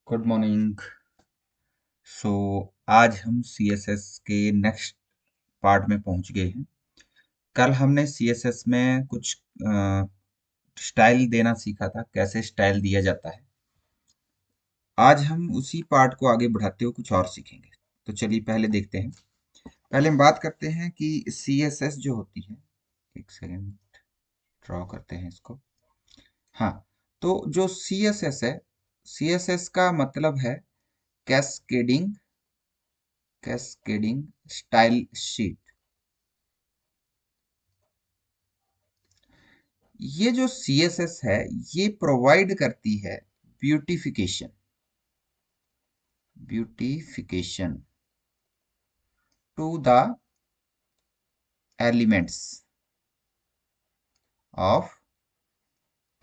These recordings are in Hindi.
Good morning. सो आज हम CSS के नेक्स्ट पार्ट में पहुंच गए हैं। कल हमने CSS में कुछ स्टाइल देना सीखा था, कैसे स्टाइल दिया जाता है। आज हम उसी पार्ट को आगे बढ़ाते हुए कुछ और सीखेंगे। तो चलिए पहले देखते हैं। पहले हम बात करते हैं कि CSS जो होती है, एक सेकेंड ड्रॉ करते हैं इसको। हाँ, तो जो CSS है, CSS का मतलब है कैस्केडिंग कैस्केडिंग स्टाइल शीट। ये जो CSS है, ये प्रोवाइड करती है beautification beautification to the elements of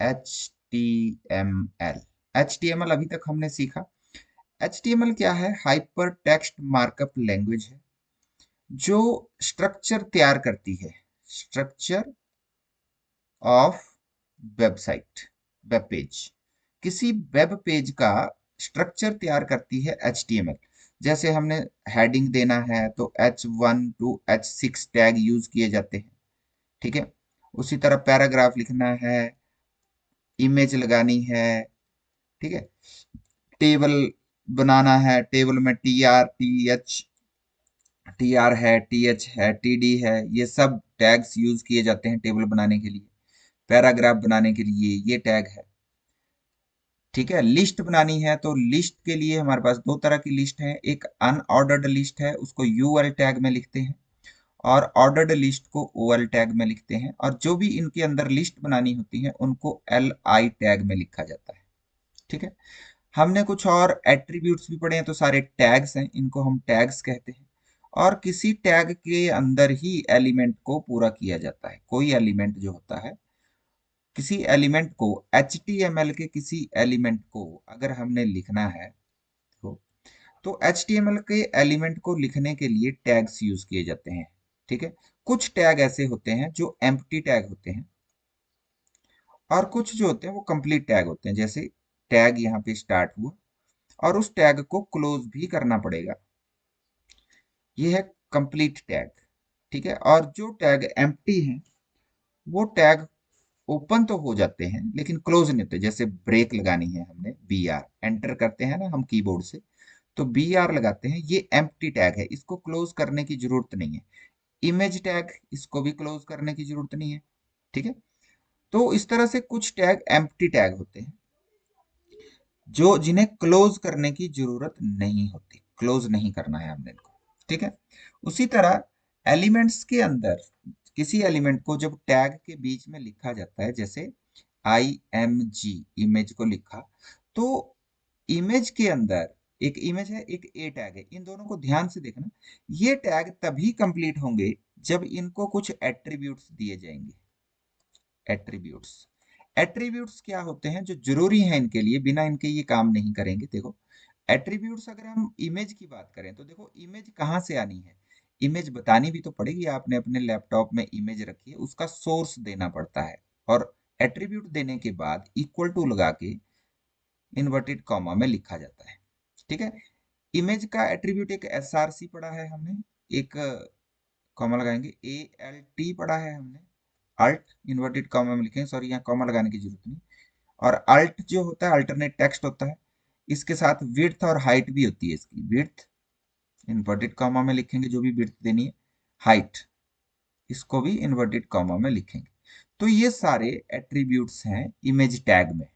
HTML। HTML अभी तक हमने सीखा। HTML क्या है? हाइपर टेक्स्ट मार्कअप लैंग्वेज है जो स्ट्रक्चर तैयार करती है, structure of website, web page. किसी वेब पेज का स्ट्रक्चर तैयार करती है HTML। जैसे हमने हेडिंग देना है तो H1 to H6 tag use किए जाते हैं, ठीक है। उसी तरह पैराग्राफ लिखना है, इमेज लगानी है, ठीक है। टेबल बनाना है, टेबल में टी आर है, TH है, TD है, ये सब टैग्स यूज किए जाते हैं टेबल बनाने के लिए। पैराग्राफ बनाने के लिए ये टैग है, ठीक है। लिस्ट बनानी है तो लिस्ट के लिए हमारे पास दो तरह की लिस्ट है। एक अनऑर्डर्ड लिस्ट है, उसको यूएल टैग में लिखते हैं, और ऑर्डर्ड लिस्ट को ओएल टैग में लिखते हैं। और जो भी इनके अंदर लिस्ट बनानी होती है उनको LI टैग में लिखा जाता है, ठीक है। हमने कुछ और एट्रीब्यूट्स भी पढ़े हैं, तो सारे टैग्स हैं, इनको हम टैग्स कहते हैं। और किसी टैग के अंदर ही एलिमेंट को पूरा किया जाता है। कोई एलिमेंट जो होता है, किसी एलिमेंट को, HTML के किसी एलिमेंट को अगर हमने लिखना है तो HTML के एलिमेंट को लिखने के लिए टैग्स यूज किए जाते हैं, ठीक है। कुछ टैग ऐसे होते हैं जो एम्प्टी टैग होते हैं, और कुछ जो होते हैं वो कंप्लीट टैग होते हैं। जैसे टैग यहाँ पे स्टार्ट हुआ और उस टैग को क्लोज भी करना पड़ेगा, ये है कंप्लीट टैग, ठीक है। और जो टैग एम्प्टी है वो टैग ओपन तो हो जाते हैं लेकिन क्लोज नहीं होते। जैसे ब्रेक लगानी है, हमने BR एंटर करते हैं ना हम कीबोर्ड से, तो BR लगाते हैं, ये एम्प्टी टैग है, इसको क्लोज करने की जरूरत नहीं है। इमेज टैग, इसको भी क्लोज करने की जरूरत नहीं है, ठीक है। तो इस तरह से कुछ टैग एम्प्टी टैग होते हैं जो जिन्हें क्लोज करने की जरूरत नहीं होती, क्लोज नहीं करना है हमने इनको, ठीक है। उसी तरह एलिमेंट्स के अंदर किसी एलिमेंट को जब टैग के बीच में लिखा जाता है, जैसे IMG, इमेज को लिखा, तो इमेज के अंदर एक इमेज है, एक ए टैग है, इन दोनों को ध्यान से देखना। ये टैग तभी कंप्लीट होंगे जब इनको कुछ एट्रीब्यूट्स दिए जाएंगे। एट्रीब्यूट्स, एट्रीब्यूट्स क्या होते हैं? जो जरूरी है इनके लिए, बिना इनके ये काम नहीं करेंगे। देखो, एट्रीब्यूट्स अगर हम इमेज की बात करें तो देखो, इमेज कहाँ से आनी है? इमेज बतानी भी तो पड़ेगी। आपने अपने लैपटॉप में इमेज रखी है, उसका सोर्स देना पड़ता है, और एट्रीब्यूट देने के बाद इक्वल टू लगा के इन्वर्टेड कॉमा में लिखा जाता है, ठीक है। इमेज का एट्रीब्यूट एक SRC पढ़ा है हमने, एक कॉमा लगाएंगे ALT पढ़ा है हमने, अल्ट इन्वर्टेड कॉमा में लिखेंगे, सॉरी यहाँ कॉमा लगाने की जरूरत नहीं। और अल्ट जो होता है अल्टरनेट टेक्स्ट होता है, इसके साथ विड्थ और हाइट भी होती है। इसकी विड्थ इन्वर्टेड कॉमा में लिखेंगे, जो भी विड्थ देनी है, हाइट इसको भी इन्वर्टेड कॉमा में लिखेंगे। तो ये सारे एट्रीब्यूट्स हैं इमेज टैग में,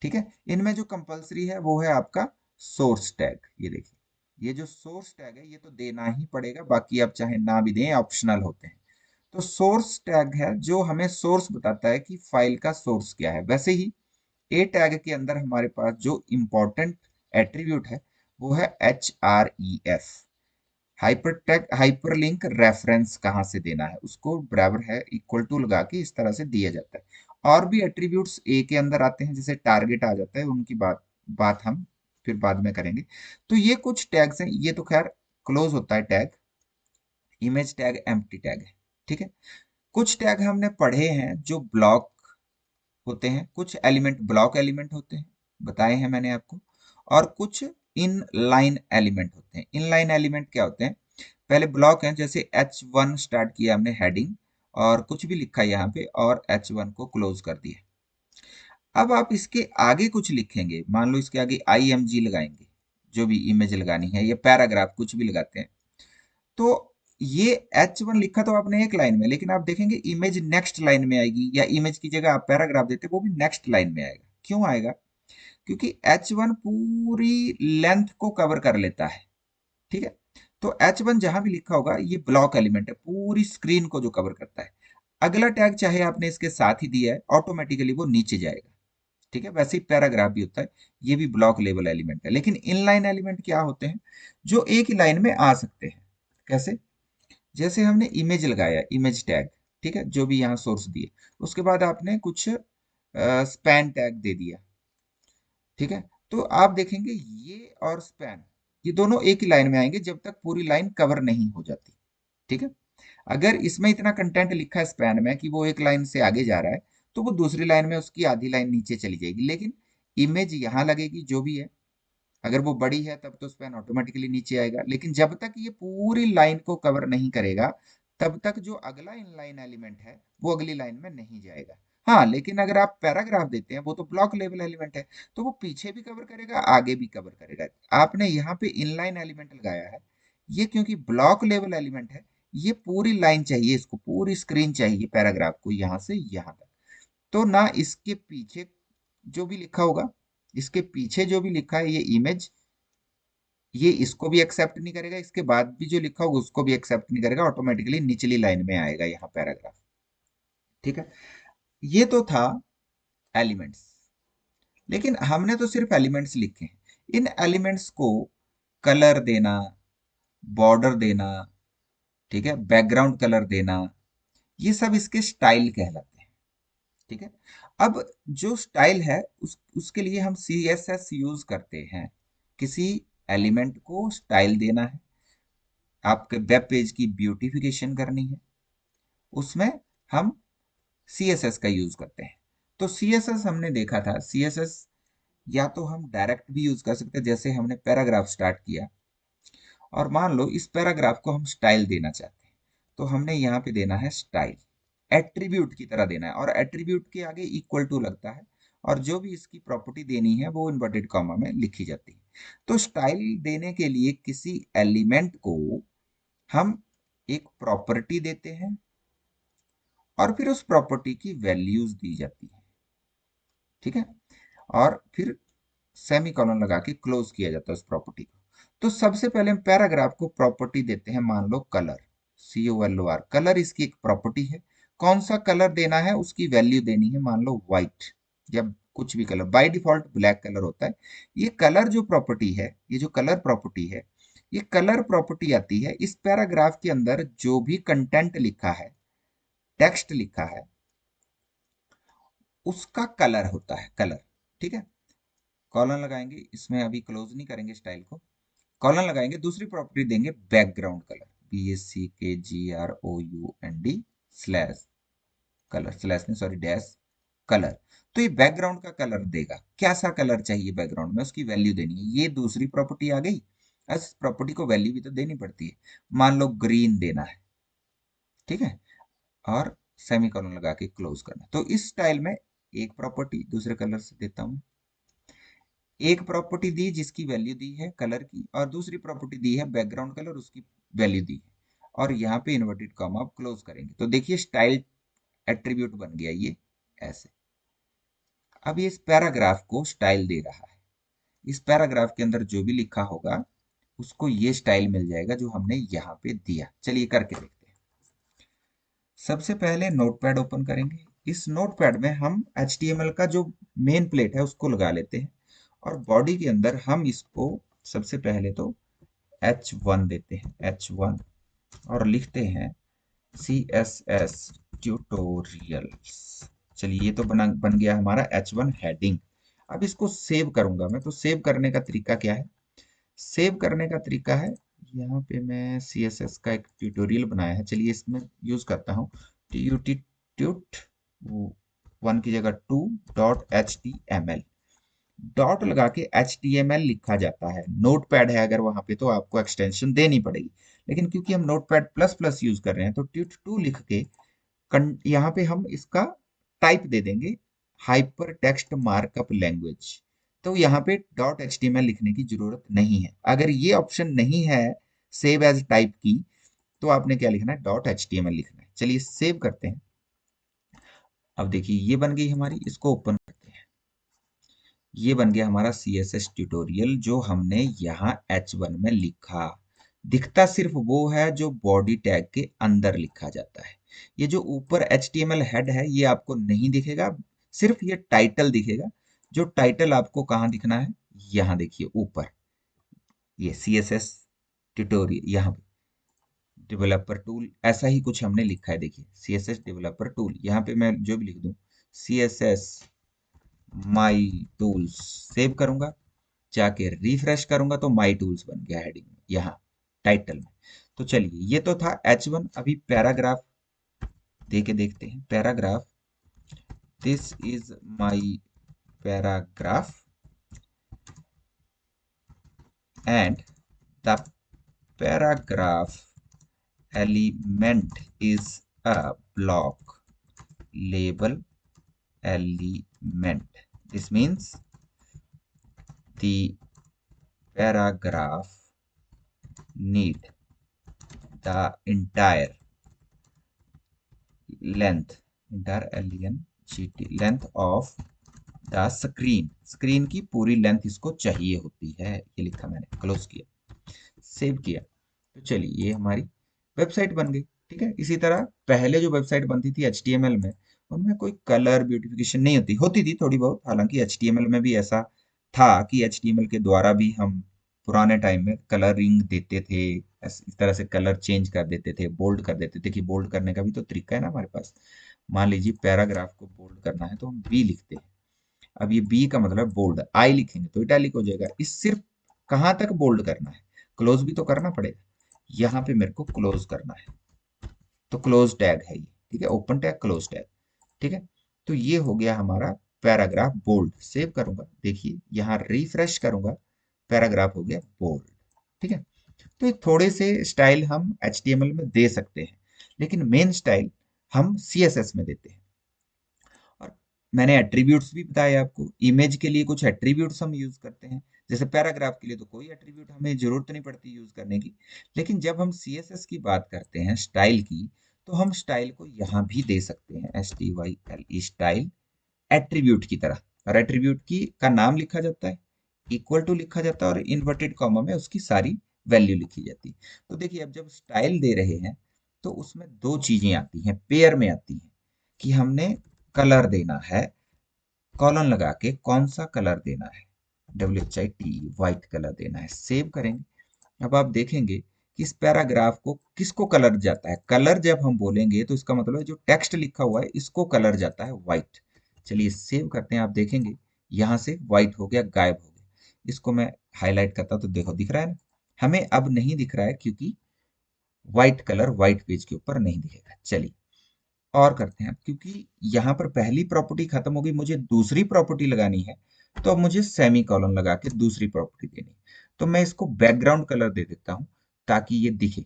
ठीक है। इनमें जो कंपलसरी है वो है आपका सोर्स टैग। ये देखिए, ये जो सोर्स टैग है ये तो देना ही पड़ेगा, बाकी आप चाहे ना भी दें, ऑप्शनल होते हैं। तो सोर्स टैग है जो हमें सोर्स बताता है कि फाइल का सोर्स क्या है। वैसे ही ए टैग के अंदर हमारे पास जो इंपॉर्टेंट एट्रीब्यूट है वो है HREF, हाइपरटेक हाइपरलिंक रेफरेंस। कहाँ से देना है उसको, बराबर है इक्वल टू लगा के इस तरह से दिया जाता है। और भी एट्रीब्यूट्स ए के अंदर आते हैं, जैसे टारगेट आ जाता है, उनकी बात बात हम फिर बाद में करेंगे। तो ये कुछ टैग्स हैं, ये तो खैर क्लोज होता है tag, image tag empty tag है, ठीक है। कुछ टैग हमने पढ़े हैं जो ब्लॉक होते हैं, कुछ एलिमेंट ब्लॉक एलिमेंट होते हैं, बताए हैं मैंने आपको। और कुछ इन लाइन एलिमेंट होते हैं। इन लाइन एलिमेंट क्या होते हैं? पहले ब्लॉक है, जैसे H1 स्टार्ट किया हमने हेडिंग और कुछ भी लिखा यहाँ पे और H1 को क्लोज कर दिया। अब आप इसके आगे कुछ लिखेंगे, मान लो इसके आगे IMG लगाएंगे, जो भी इमेज लगानी है, ये पैराग्राफ कुछ भी लगाते हैं, तो ये H1 लिखा तो आपने एक लाइन में, लेकिन आप देखेंगे इमेज नेक्स्ट लाइन में आएगी, या इमेज की जगह आप पैराग्राफ देते वो भी नेक्स्ट लाइन में आएगा। क्यों आएगा? क्योंकि H1 पूरी लेंथ को कवर कर लेता है। ठीक है, तो H1 जहां भी लिखा होगा ये ब्लॉक एलिमेंट है, पूरी स्क्रीन को जो कवर करता है। अगला टैग चाहे आपने इसके साथ ही दिया है, ऑटोमेटिकली वो नीचे जाएगा। ठीक है, वैसे ही पैराग्राफ भी होता है, ये भी ब्लॉक लेवल एलिमेंट है। लेकिन इनलाइन एलिमेंट क्या होते हैं? जो एक ही लाइन में आ सकते हैं। कैसे? जैसे हमने इमेज लगाया, इमेज टैग, ठीक है, जो भी यहाँ सोर्स दिए, उसके बाद आपने कुछ स्पैन टैग दे दिया। ठीक है, तो आप देखेंगे ये और स्पैन, ये दोनों एक ही लाइन में आएंगे जब तक पूरी लाइन कवर नहीं हो जाती। ठीक है, अगर इसमें इतना कंटेंट लिखा है स्पैन में कि वो एक लाइन से आगे जा रहा है, तो वो दूसरी लाइन में उसकी आधी लाइन नीचे चली जाएगी, लेकिन इमेज यहाँ लगेगी जो भी है। अगर वो बड़ी है तब तो स्पैन ऑटोमेटिकली नीचे आएगा, लेकिन जब तक ये पूरी लाइन को कवर नहीं करेगा, तब तक जो अगला इनलाइन एलिमेंट है वो अगली लाइन में नहीं जाएगा। हाँ, लेकिन अगर आप पैराग्राफ देते हैं, वो तो ब्लॉक लेवल एलिमेंट है, तो वो पीछे भी कवर करेगा, आगे भी कवर करेगा। आपने यहाँ पे इनलाइन एलिमेंट लगाया है, ये क्योंकि ब्लॉक लेवल एलिमेंट है, ये पूरी लाइन चाहिए, इसको पूरी स्क्रीन चाहिए पैराग्राफ को, यहाँ से यहाँ तक। तो ना इसके पीछे जो भी लिखा होगा, इसके पीछे जो भी लिखा है ये इमेज, ये इसको भी एक्सेप्ट नहीं करेगा, इसके बाद भी जो लिखा होगा उसको भी एक्सेप्ट नहीं करेगा, ऑटोमेटिकली निचली लाइन में आएगा यहाँ पैराग्राफ। ठीक है, ये तो था एलिमेंट्स। लेकिन हमने तो सिर्फ एलिमेंट्स लिखे हैं। इन एलिमेंट्स को कलर देना, बॉर्डर देना, ठीक है, बैकग्राउंड कलर देना, ये सब इसके स्टाइल कहलाते हैं। ठीक है, अब जो स्टाइल है उसके लिए हम CSS यूज करते हैं। किसी एलिमेंट को स्टाइल देना है, आपके वेब पेज की ब्यूटिफिकेशन करनी है, उसमें हम CSS का यूज करते हैं। तो CSS हमने देखा था, CSS या तो हम डायरेक्ट भी यूज कर सकते हैं, जैसे हमने पैराग्राफ स्टार्ट किया और मान लो इस पैराग्राफ को हम स्टाइल देना चाहते हैं, तो हमने यहाँ पे देना है स्टाइल, एट्रीब्यूट की तरह देना है, और एट्रीब्यूट के आगे इक्वल टू लगता है, और जो भी इसकी प्रॉपर्टी देनी है वो इन्वर्टेड कॉमा में लिखी जाती है। तो स्टाइल देने के लिए किसी एलिमेंट को हम एक प्रॉपर्टी देते हैं और फिर उस प्रॉपर्टी की वैल्यूज दी जाती है। ठीक है, और फिर सेमी कॉलन लगा के क्लोज किया जाता है उस प्रॉपर्टी को। तो सबसे पहले हम पैराग्राफ को प्रॉपर्टी देते हैं, मान लो कलर, COLOR, कलर इसकी एक प्रॉपर्टी है। कौन सा कलर देना है उसकी वैल्यू देनी है, मान लो व्हाइट या कुछ भी colour, by default black colour होता है। ये कलर जो प्रॉपर्टी है, ये जो कलर प्रॉपर्टी है, ये कलर प्रॉपर्टी आती है इस पैराग्राफ के अंदर जो भी कंटेंट लिखा है, टेक्स्ट लिखा है, उसका कलर होता है, कलर। ठीक है, कॉलन लगाएंगे, इसमें अभी क्लोज नहीं करेंगे स्टाइल को, कॉलन लगाएंगे, दूसरी प्रॉपर्टी देंगे background colour, BACKGROUND slash colour, slash नहीं सॉरी डैश कलर। तो ये बैकग्राउंड का कलर देगा, कैसा कलर चाहिए बैकग्राउंड में उसकी वैल्यू देनी है, ये दूसरी प्रॉपर्टी आ गई। इस प्रॉपर्टी को वैल्यू भी तो देनी पड़ती है, मान लो ग्रीन देना है। ठीक है, और सेमीकोलन लगा के क्लोज करना। तो इस स्टाइल में एक प्रॉपर्टी दूसरे कलर से देता हूं, एक प्रॉपर्टी दी जिसकी वैल्यू दी है कलर की, और दूसरी प्रॉपर्टी दी है बैकग्राउंड कलर, उसकी वैल्यू दी है, और यहाँ पे इन्वर्टेड कॉमा आप क्लोज करेंगे, तो देखिए स्टाइल एट्रीब्यूट बन गया ये ऐसे। अब ये इस पैराग्राफ को स्टाइल दे रहा है, इस पैराग्राफ के अंदर जो भी लिखा होगा उसको ये स्टाइल मिल जाएगा जो हमने यहाँ पे दिया। चलिए करके देखते हैं। सबसे पहले नोटपैड ओपन करेंगे, इस नोटपैड में हम HTML का जो मेन प्लेट है उसको लगा लेते हैं, और बॉडी के अंदर हम इसको सबसे पहले तो H1 देते हैं, H1, और लिखते हैं CSS ट्यूटोरियल्स। चलिए ये तो बन गया हमारा H1 हेडिंग। अब इसको सेव करूंगा मैं, तो सेव करने का तरीका क्या है? सेव करने का तरीका है, यहाँ पे मैं CSS का एक ट्यूटोरियल बनाया है, चलिए इसमें यूज करता हूँ TUT 1 की जगह 2.html। डॉट लगा के HTML लिखा जाता है। नोटपैड है अगर वहां पे तो आपको एक्सटेंशन देनी पड़ेगी, लेकिन क्योंकि हम नोटपैड प्लस प्लस यूज कर रहे हैं तो tut2 लिख के यहाँ पे हम इसका टाइप दे देंगे हाइपर टेक्स्ट मार्कअप लैंग्वेज। तो यहाँ पे डॉट HTML लिखने की जरूरत नहीं है। अगर ये ऑप्शन नहीं है सेव एज टाइप की, तो आपने क्या लिखना है, डॉट HTML लिखना है। चलिए सेव करते हैं। अब देखिए ये बन गई हमारी, इसको ओपन करते हैं। ये बन गया हमारा CSS ट्यूटोरियल जो हमने यहाँ H1 में लिखा। दिखता सिर्फ वो है जो बॉडी टैग के अंदर लिखा जाता है। ये जो ऊपर HTML हेड है ये आपको नहीं दिखेगा, सिर्फ ये टाइटल दिखेगा। जो टाइटल आपको कहाँ दिखना है, यहाँ देखिए ऊपर, ये CSS ट्यूटोरियल, यहाँ पे डेवलपर टूल ऐसा ही कुछ हमने लिखा है। देखिए CSS डेवलपर टूल, यहाँ पे मैं जो भी लिख दूं CSS माई टूल्स, सेव करूंगा, जाके रिफ्रेश करूंगा तो माई टूल्स बन गया हेडिंग में, यहाँ टाइटल में। तो चलिए ये तो था H1। अभी पैराग्राफ दे के देखते हैं। Paragraph, this is my paragraph and the paragraph element is a block label element. This means the paragraph need the entire length, entire length of the screen, screen की पूरी लेंथ इसको चाहिए होती है। ये लिखा मैंने, क्लोज किया, सेव किया। तो चलिए ये हमारी वेबसाइट बन गई। ठीक है, इसी तरह पहले जो वेबसाइट बनती थी HTML में, उनमें कोई कलर ब्यूटिफिकेशन नहीं होती, होती थी थोड़ी बहुत। हालांकि HTML में भी ऐसा था कि HTML के द्वारा भी हम पुराने टाइम में कलरिंग देते थे, इस तरह से कलर चेंज कर देते थे, बोल्ड कर देते थे। कि बोल्ड करने का भी तो तरीका है ना हमारे पास। मान लीजिए पैराग्राफ को बोल्ड करना है तो हम बी लिखते हैं। अब ये बी का मतलब बोल्ड, आई लिखेंगे तो इटैलिक हो जाएगा। इस सिर्फ कहाँ तक बोल्ड करना है, क्लोज भी तो करना पड़ेगा। यहाँ पे मेरे को क्लोज करना है, तो क्लोज टैग है ये। ठीक है, ओपन टैग क्लोज टैग। ठीक है, तो ये हो गया हमारा पैराग्राफ बोल्ड। सेव करूंगा, देखिए यहाँ रिफ्रेश करूंगा, पैराग्राफ हो गया बोल्ड। ठीक है, तो ये थोड़े से स्टाइल हम HTML में दे सकते हैं, लेकिन मेन स्टाइल हम CSS में देते हैं। और मैंने एट्रीब्यूट्स भी बताए आपको। इमेज के लिए कुछ एट्रीब्यूट्स हम यूज करते हैं, जैसे पैराग्राफ के लिए तो कोई एट्रीब्यूट हमें जरूरत नहीं पड़ती यूज करने की। लेकिन जब हम CSS की बात करते हैं स्टाइल की, तो हम स्टाइल को यहाँ भी दे सकते हैं, STYLE स्टाइल, एट्रीब्यूट की तरह। और एट्रीब्यूट की का नाम लिखा जाता है, इक्वल टू लिखा जाता है, और इन्वर्टेड कॉमा में उसकी सारी वैल्यू लिखी जाती है। तो देखिए अब जब स्टाइल दे रहे हैं तो उसमें दो चीजें आती हैं, पेयर में आती हैं, कि हमने कलर देना है, कॉलन लगा के कौन सा कलर देना है, WHIT व्हाइट कलर देना है। सेव करेंगे। अब आप देखेंगे कि इस पैराग्राफ को किसको कलर जाता है। कलर जब हम बोलेंगे तो इसका मतलब है जो टेक्स्ट लिखा हुआ है इसको कलर जाता है व्हाइट। चलिए सेव करते हैं। आप देखेंगे यहाँ से व्हाइट हो गया, गायब हो गया। इसको मैं हाईलाइट करता हूं तो देखो दिख रहा है ना। हमें अब नहीं दिख रहा है क्योंकि व्हाइट कलर व्हाइट पेज के ऊपर नहीं दिखेगा। चलिए और करते हैं, क्योंकि यहाँ पर पहली प्रॉपर्टी खत्म हो गई, मुझे दूसरी प्रॉपर्टी लगानी है। तो अब मुझे सेमी कॉलन लगा के दूसरी प्रॉपर्टी देनी है। तो मैं इसको बैकग्राउंड कलर दे देता हूं ताकि ये दिखे।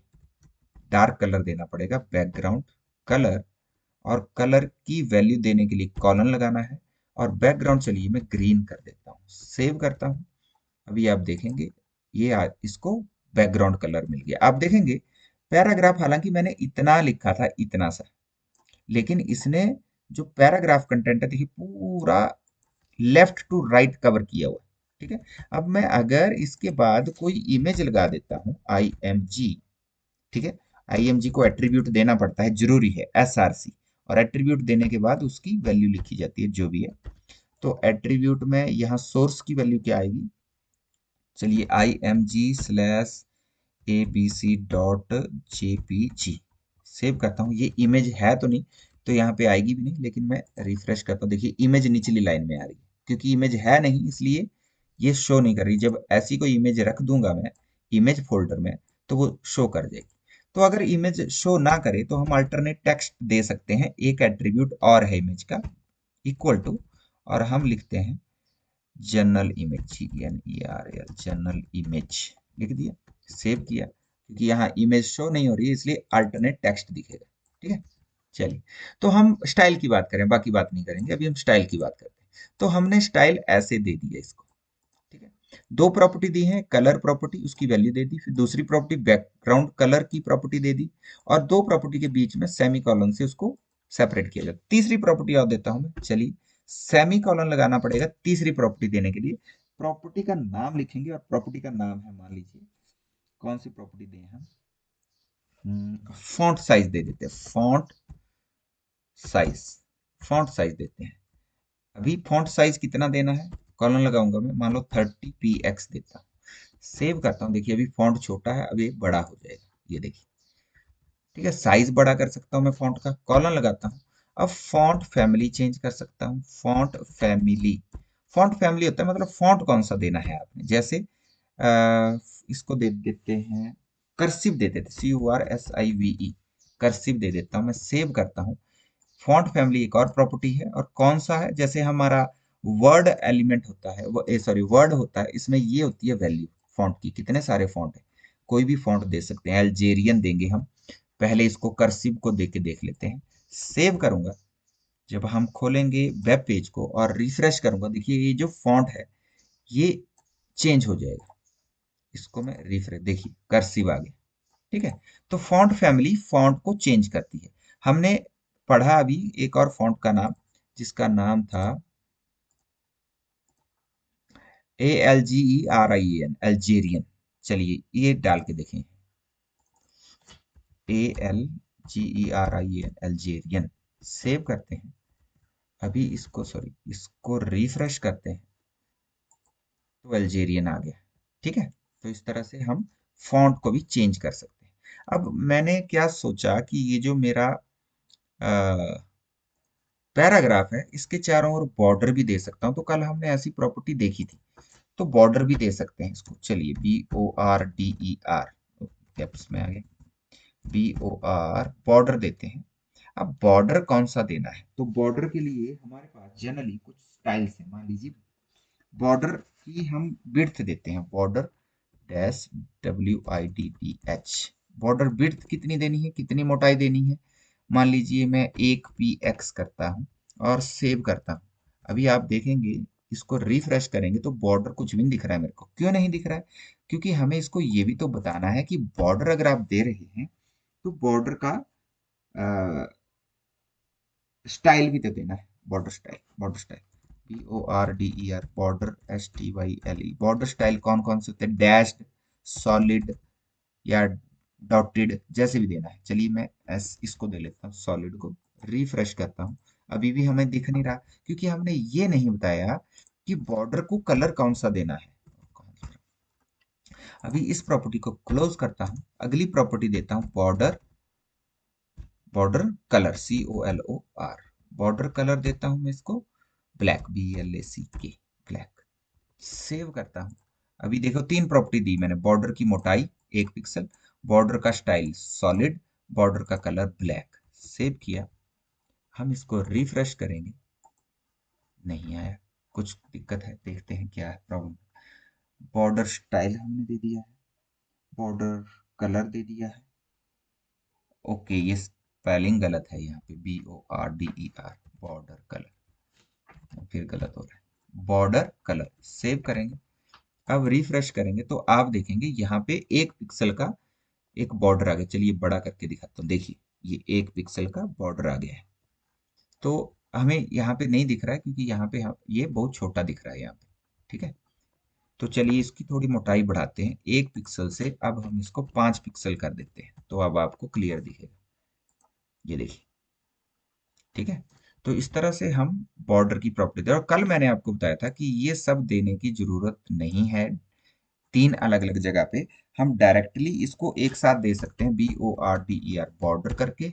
डार्क कलर देना पड़ेगा, बैकग्राउंड कलर। और कलर की वैल्यू देने के लिए कॉलन लगाना है। और बैकग्राउंड चलिए मैं ग्रीन कर देता हूँ, सेव करता हूँ। अभी आप देखेंगे ये इसको बैकग्राउंड कलर मिल गया। आप देखेंगे पैराग्राफ हालांकि मैंने इतना लिखा था, इतना सा, लेकिन इसने जो पैराग्राफ कंटेंट है देखिए पूरा लेफ्ट टू राइट कवर किया हुआ है। ठीक है, अब मैं अगर इसके बाद कोई इमेज लगा देता हूं IMG, ठीक है, IMG को एट्रीब्यूट देना पड़ता है, जरूरी है, SRC। और एट्रीब्यूट देने के बाद उसकी वैल्यू लिखी जाती है जो भी है। तो एट्रीब्यूट में यहाँ सोर्स की वैल्यू क्या आएगी, चलिए IMG/abc.jpg। सेव करता हूँ। ये इमेज है तो नहीं, तो यहाँ पे आएगी भी नहीं, लेकिन मैं रिफ्रेश करता हूँ। देखिए इमेज निचली लाइन में आ रही है, क्योंकि इमेज है नहीं इसलिए ये शो नहीं कर रही। जब ऐसी कोई इमेज रख दूंगा मैं इमेज फोल्डर में, तो वो शो कर जाएगी। तो अगर इमेज शो ना करे तो हम अल्टरनेट टेक्स्ट दे सकते हैं। एक एट्रीब्यूट और है इमेज का, इक्वल टू, और हम लिखते हैं general image, GNERL general image लिख दिया, सेव किया। क्योंकि यहाँ इमेज शो नहीं हो रही है इसलिए अल्टरनेट टेक्स्ट दिखेगा। ठीक है, चलिए। तो हम स्टाइल की बात करें, बाकी बात नहीं करेंगे, अभी हम स्टाइल की बात करते हैं। तो हमने स्टाइल ऐसे दे दिया इसको। ठीक है, दो प्रॉपर्टी दी है, कलर प्रॉपर्टी उसकी वैल्यू दे दी, फिर दूसरी प्रॉपर्टी बैकग्राउंड कलर की प्रॉपर्टी दे दी, और दो प्रॉपर्टी के बीच में सेमी कॉलन से उसको सेपरेट किया जाता है। तीसरी प्रॉपर्टी और देता हूं मैं, चलिए। सेमी कॉलन लगाना पड़ेगा तीसरी प्रॉपर्टी देने के लिए। प्रॉपर्टी का नाम लिखेंगे, और प्रॉपर्टी का नाम है, मान लीजिए कौन सी प्रॉपर्टी दें हम, फॉन्ट साइज दे देते हैं, साइज फॉन्ट साइज देते हैं। अभी फॉन्ट साइज कितना देना है, कॉलन लगाऊंगा मैं, मान लो 30 px देता हूँ, सेव करता हूँ। देखिए अभी फॉन्ट छोटा है, अब ये बड़ा हो जाएगा, ये देखिए। ठीक है, साइज बड़ा कर सकता हूँ मैं फॉन्ट का, कॉलन लगाता हूँ। अब फॉन्ट फैमिली चेंज कर सकता हूँ, फॉन्ट फैमिली होता है मतलब फॉन्ट कौन सा देना है आपने, जैसे इसको दे देते हैं, कर्सिव दे देते, CURSIVE, कर्सिव दे देता हूँ मैं, सेव करता हूँ। फॉन्ट फैमिली एक और प्रॉपर्टी है, और कौन सा है, जैसे हमारा वर्ड एलिमेंट होता है, वो सॉरी वर्ड होता है, इसमें ये होती है वैल्यू फॉन्ट की, कितने सारे फॉन्ट है, कोई भी फॉन्ट दे सकते हैं, अल्जेरियन देंगे हम। पहले इसको कर्सिव को दे के देख लेते हैं, सेव करूंगा। जब हम खोलेंगे वेब पेज को और रिफ्रेश करूंगा, देखिए ये जो फॉन्ट है ये चेंज हो जाएगा। इसको मैं रिफ्रेश, देखिए कर्सिव आ गया। ठीक है, तो फॉन्ट फैमिली फॉन्ट को चेंज करती है। हमने पढ़ा अभी एक और फॉन्ट का नाम, जिसका नाम था ALGERIAN, अल्जेरियन। चलिए ये डाल के देखें, ALGERIAN, अल्जेरियन, सेव करते हैं। अभी इसको सॉरी इसको रिफ्रेश करते हैं, तो अल्जेरियन आ गया। ठीक है, तो इस तरह से हम फॉन्ट को भी चेंज कर सकते हैं। अब मैंने क्या सोचा कि ये जो मेरा पैराग्राफ है, इसके चारों ओर बॉर्डर भी दे सकता हूँ। तो कल हमने ऐसी प्रॉपर्टी देखी थी, तो बॉर्डर भी दे सकते हैं इसको। चलिए BORDER, कैप्स में आ गए, BOR बॉर्डर देते हैं। अब बॉर्डर कौन सा देना है, तो बॉर्डर के लिए हमारे पास जनरली कुछ स्टाइल्स है। मान लीजिए बॉर्डर की हम विड्थ देते हैं, border dash WIDTH, border width कितनी देनी है, कितनी मोटाई देनी है। मान लीजिए मैं 1 px करता हूँ और सेव करता हूँ। अभी आप देखेंगे, इसको रिफ्रेश करेंगे तो बॉर्डर कुछ भी नहीं दिख रहा है मेरे को। क्यों नहीं दिख रहा है, क्योंकि हमें इसको ये भी तो बताना है कि बॉर्डर अगर आप दे रहे हैं तो बॉर्डर का स्टाइल भी तो देना है, border style BORDER, border STYLE, border style कौन कौन से होते हैं, डैश्ड, सॉलिड या डॉटेड, जैसे भी देना है। चलिए मैं इसको दे लेता हूँ, सॉलिड को रिफ्रेश करता हूँ। अभी भी हमें दिख नहीं रहा, क्योंकि हमने ये नहीं बताया कि बॉर्डर को कलर कौन सा देना है। अभी इस प्रॉपर्टी को क्लोज करता हूँ, अगली प्रॉपर्टी देता हूँ border colour, COLOR, border colour देता हूँ मैं इसको ब्लैक, BLACK, ब्लैक, सेव करता हूँ। अभी देखो तीन प्रॉपर्टी दी मैंने, बॉर्डर की मोटाई 1 पिक्सल, बॉर्डर का स्टाइल सॉलिड, बॉर्डर का कलर ब्लैक, सेव किया। हम इसको रिफ्रेश करेंगे, नहीं आया, कुछ दिक्कत है, देखते हैं क्या है प्रॉब्लम। बॉर्डर स्टाइल हमने दे दिया है, बॉर्डर कलर दे दिया है, ओके ये स्पेलिंग गलत है यहाँ पे, BORDER, बॉर्डर कलर, फिर गलत हो रहा है, बॉर्डर कलर, सेव करेंगे। अब रिफ्रेश करेंगे तो आप देखेंगे यहाँ पे 1 पिक्सल का एक बॉर्डर आ गया। चलिए बड़ा करके दिखाता हूँ, देखिए ये 1 पिक्सल का बॉर्डर आ गया है। तो हमें यहाँ पे नहीं दिख रहा है, क्योंकि यहाँ पे ये बहुत छोटा दिख रहा है यहाँ पे। ठीक है, तो चलिए इसकी थोड़ी मोटाई बढ़ाते हैं, 1 पिक्सल से अब हम इसको 5 पिक्सल कर देते हैं, तो अब आपको क्लियर दिखेगा, ये देखिए। ठीक है, तो इस तरह से हम बॉर्डर की प्रॉपर्टी दे, और कल मैंने आपको बताया था कि ये सब देने की जरूरत नहीं है। तीन अलग अलग जगह पे हम डायरेक्टली इसको एक साथ दे सकते हैं, BORDER बॉर्डर करके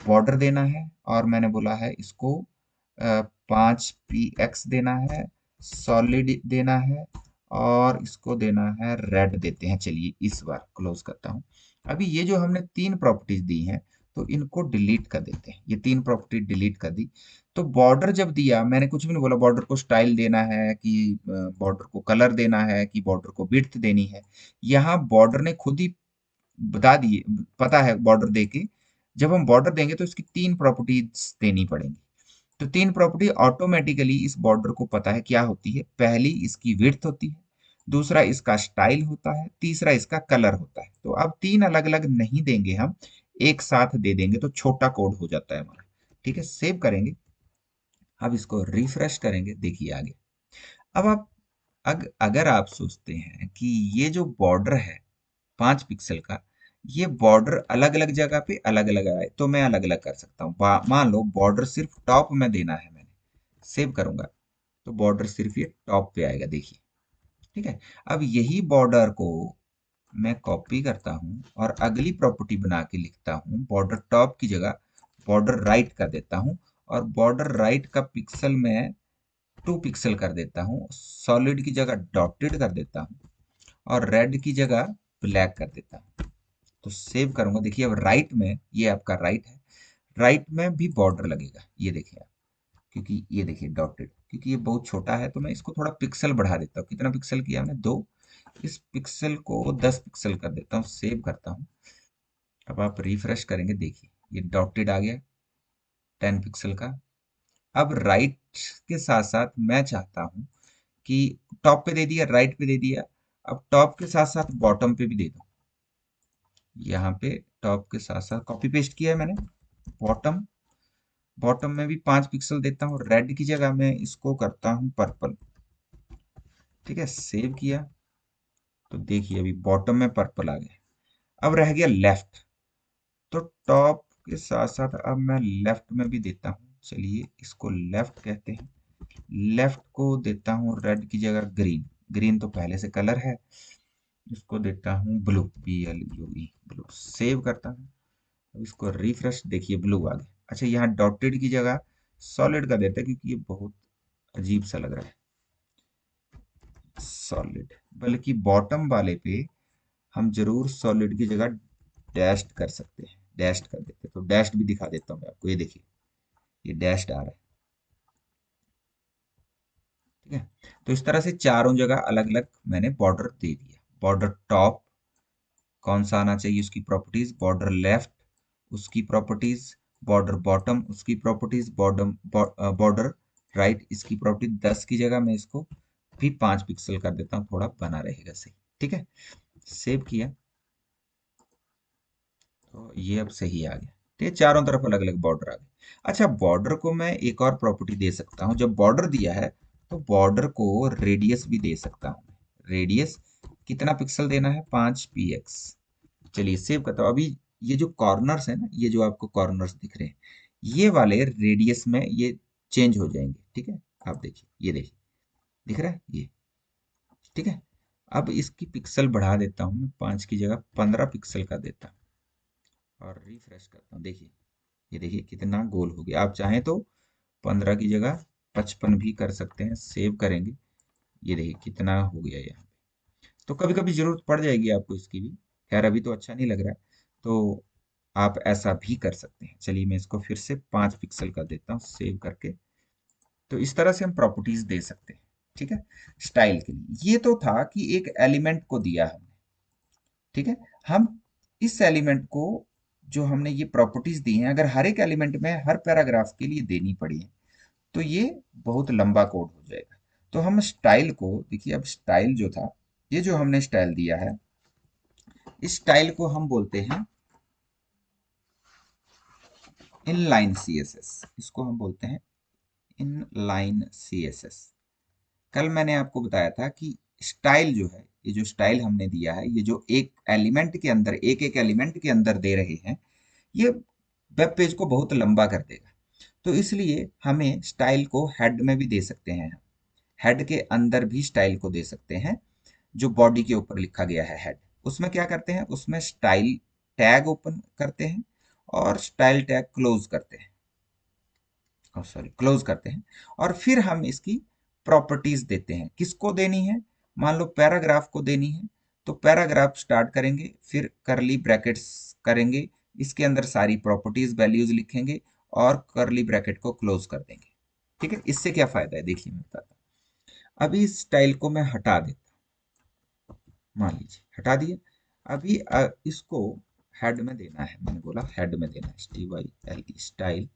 बॉर्डर देना है, और मैंने बोला है इसको 5 px देना है, सॉलिड देना है, और इसको देना है रेड देते हैं। चलिए इस बार क्लोज करता हूँ। अभी ये जो हमने तीन प्रॉपर्टीज दी हैं, तो इनको डिलीट कर देते हैं, ये तीन प्रॉपर्टी डिलीट कर दी। तो बॉर्डर जब दिया, मैंने कुछ भी नहीं बोला बॉर्डर को स्टाइल देना है कि बॉर्डर को कलर देना है कि बॉर्डर को विड्थ देनी है। यहाँ बॉर्डर ने खुद ही बता दिए, पता है बॉर्डर दे के। जब हम बॉर्डर देंगे तो इसकी तीन प्रॉपर्टीज देनी पड़ेंगी। तो तीन प्रॉपर्टी ऑटोमेटिकली इस बॉर्डर को पता है क्या होती है। पहली इसकी विड्थ होती है, दूसरा इसका स्टाइल होता है, तीसरा इसका कलर होता है। तो अब तीन अलग अलग नहीं देंगे हम, एक साथ दे देंगे तो छोटा कोड हो जाता है हमारा। ठीक है, सेव करेंगे। अब इसको रिफ्रेश करेंगे, देखिए आगे। अब आप अगर आप सोचते हैं कि ये जो बॉर्डर है 5 पिक्सल का, ये बॉर्डर अलग अलग जगह पे अलग अलग आए तो मैं अलग अलग कर सकता हूँ। मान लो बॉर्डर सिर्फ टॉप में देना है, मैंने सेव करूंगा तो बॉर्डर सिर्फ ये टॉप पे आएगा, देखिए। ठीक है, अब यही बॉर्डर को मैं कॉपी करता हूँ और अगली प्रॉपर्टी बना के लिखता हूँ, बॉर्डर टॉप की जगह बॉर्डर राइट कर देता हूँ। और बॉर्डर राइट का पिक्सल में 2 पिक्सल कर देता हूँ, सॉलिड की जगह डॉटेड कर देता हूँ, और रेड की जगह ब्लैक कर देता हूँ। तो सेव करूंगा, देखिए अब राइट में, ये आपका राइट है, राइट में भी बॉर्डर लगेगा, ये देखिए आप। क्योंकि ये देखिए डॉटेड, क्योंकि ये बहुत छोटा है तो मैं इसको थोड़ा पिक्सल बढ़ा देता हूँ। कितना पिक्सल किया हमने, 2। इस पिक्सल को 10 पिक्सल कर देता हूँ, सेव करता हूँ। अब आप रिफ्रेश करेंगे, देखिए ये डॉटेड आ गया 10 पिक्सल का। अब राइट के साथ साथ मैं चाहता हूँ कि टॉप पे दे दिया, राइट पे दे दिया, अब टॉप के साथ साथ बॉटम पे भी दे दो। यहाँ पे टॉप के साथ साथ कॉपी पेस्ट किया है मैंने। बॉटम, बॉटम में भी 5 पिक्सल देता हूँ, रेड की जगह मैं इसको करता हूँ पर्पल। ठीक है, सेव किया तो देखिए अभी बॉटम में पर्पल आ गया। अब रह गया लेफ्ट, तो टॉप के साथ साथ अब मैं लेफ्ट में भी देता हूँ। चलिए इसको लेफ्ट कहते हैं। लेफ्ट को देता हूँ रेड की जगह ग्रीन, ग्रीन तो पहले से कलर है। इसको देता हूँ ब्लू, BLUE, ब्लू। सेव करता हूँ, अब इसको रिफ्रेश, देखिए ब्लू आ गया। अच्छा, यहाँ डॉटेड की जगह सॉलिड का देता है क्योंकि ये बहुत अजीब सा लग रहा है, सॉलिड। बल्कि बॉटम वाले पे हम जरूर सॉलिड की जगह डैश्ड कर सकते हैं, डैश्ड कर देते हैं। तो डैश्ड भी दिखा देता हूँ मैं आपको, ये देखिए ये डैश्ड आ रहा है। ठीक है, तो इस तरह से चारों जगह अलग अलग मैंने बॉर्डर दे दिया। बॉर्डर टॉप कौन सा आना चाहिए, उसकी प्रॉपर्टीज, बॉर्डर लेफ्ट उसकी प्रॉपर्टीज, बॉर्डर बॉटम उसकी प्रॉपर्टीज, बॉर्डर राइट इसकी प्रॉपर्टी। 10 की जगह मैं इसको भी 5 पिक्सल कर देता हूँ, थोड़ा बना रहेगा सही। ठीक है, सेव किया तो ये अब सही आ गया। ठीक है, चारों तरफ अलग अलग बॉर्डर आ गए। अच्छा, बॉर्डर को मैं एक और प्रॉपर्टी दे सकता हूँ। जब बॉर्डर दिया है तो बॉर्डर को रेडियस भी दे सकता हूँ। रेडियस कितना पिक्सल देना है, 5 px। चलिए सेव करता हूँ। अभी ये जो कॉर्नर्स है ना, ये जो आपको कॉर्नर्स दिख रहे हैं, ये वाले रेडियस में ये चेंज हो जाएंगे। ठीक है, आप देखिए, ये देखिए दिख रहा है ये। ठीक है, अब इसकी पिक्सल बढ़ा देता हूँ मैं, 5 की जगह 15 पिक्सल का देता हूँ और रिफ्रेश करता हूँ। देखिए ये देखिए कितना गोल हो गया। आप चाहें तो 15 की जगह 55 भी कर सकते हैं। सेव करेंगे, ये देखिए कितना हो गया यहाँ पे। तो कभी कभी जरूरत पड़ जाएगी आपको इसकी भी। खैर अभी तो अच्छा नहीं लग रहा है, तो आप ऐसा भी कर सकते हैं। चलिए मैं इसको फिर से 5 पिक्सल का देता हूँ, सेव करके। तो इस तरह से हम प्रॉपर्टीज दे सकते हैं। ठीक है, स्टाइल के लिए ये तो था कि एक एलिमेंट को दिया हमने। ठीक है, हम इस एलिमेंट को, जो हमने ये प्रॉपर्टीज दी हैं, अगर हर एक एलिमेंट में हर पैराग्राफ के लिए देनी पड़ी है तो ये बहुत लंबा कोड हो जाएगा। तो हम स्टाइल को देखिए, अब स्टाइल जो था, ये जो हमने स्टाइल दिया है, इस स्टाइल को हम बोलते हैं इनलाइन CSS। इसको हम बोलते हैं इनलाइन CSS। कल मैंने आपको बताया था कि स्टाइल जो है, ये जो स्टाइल हमने दिया है, ये जो एक एलिमेंट के अंदर, एक एक एलिमेंट के अंदर दे रहे हैं, ये वेब पेज को बहुत लंबा कर देगा। तो इसलिए हमें स्टाइल को हेड में भी दे सकते हैं, हेड के अंदर भी स्टाइल को दे सकते हैं। जो बॉडी के ऊपर लिखा गया है हेड, उसमें क्या करते हैं, उसमें स्टाइल टैग ओपन करते हैं और स्टाइल टैग क्लोज करते हैं, सॉरी क्लोज करते हैं। और फिर हम इसकी प्रॉपर्टीज देते हैं। किसको देनी है, मान लो पैराग्राफ को देनी है, तो पैराग्राफ स्टार्ट करेंगे, फिर करली ब्रैकेट्स करेंगे, इसके अंदर सारी प्रॉपर्टीज वैल्यूज लिखेंगे और करली ब्रैकेट को क्लोज कर देंगे। ठीक है, इससे क्या फायदा है देखिए मैं बताता हूँ। अभी इस स्टाइल को मैं हटा देता हूँ, मान लीजिए हटा दिया। अभी इसको हेड में देना है, मैंने बोला हेड में देना है, STYLE स्टाइल,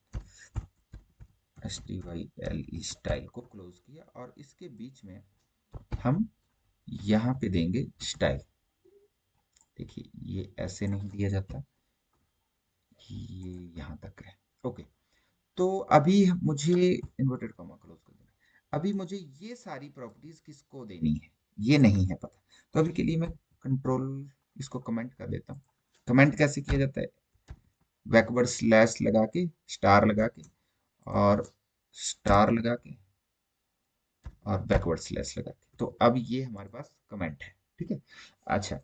STYLE स्टाइल को क्लोज किया और इसके बीच में हम यहाँ पे देंगे स्टाइल। देखिए ये ऐसे नहीं दिया जाता, ये यहाँ तक है। ओके, तो अभी मुझे इन्वर्टेड कॉमा क्लोज कर देना है। अभी मुझे ये सारी प्रॉपर्टीज किसको देनी है ये नहीं है पता, तो अभी के लिए मैं कंट्रोल इसको कमेंट कर देता हूँ। कमेंट कैसे किया जाता है, बैकवर्ड स्लैश लगा के, स्टार लगा के, और स्टार लगा के, और बैकवर्ड स्लैश लगा के, तो अब ये हमारे पास कमेंट है। ठीक है, अच्छा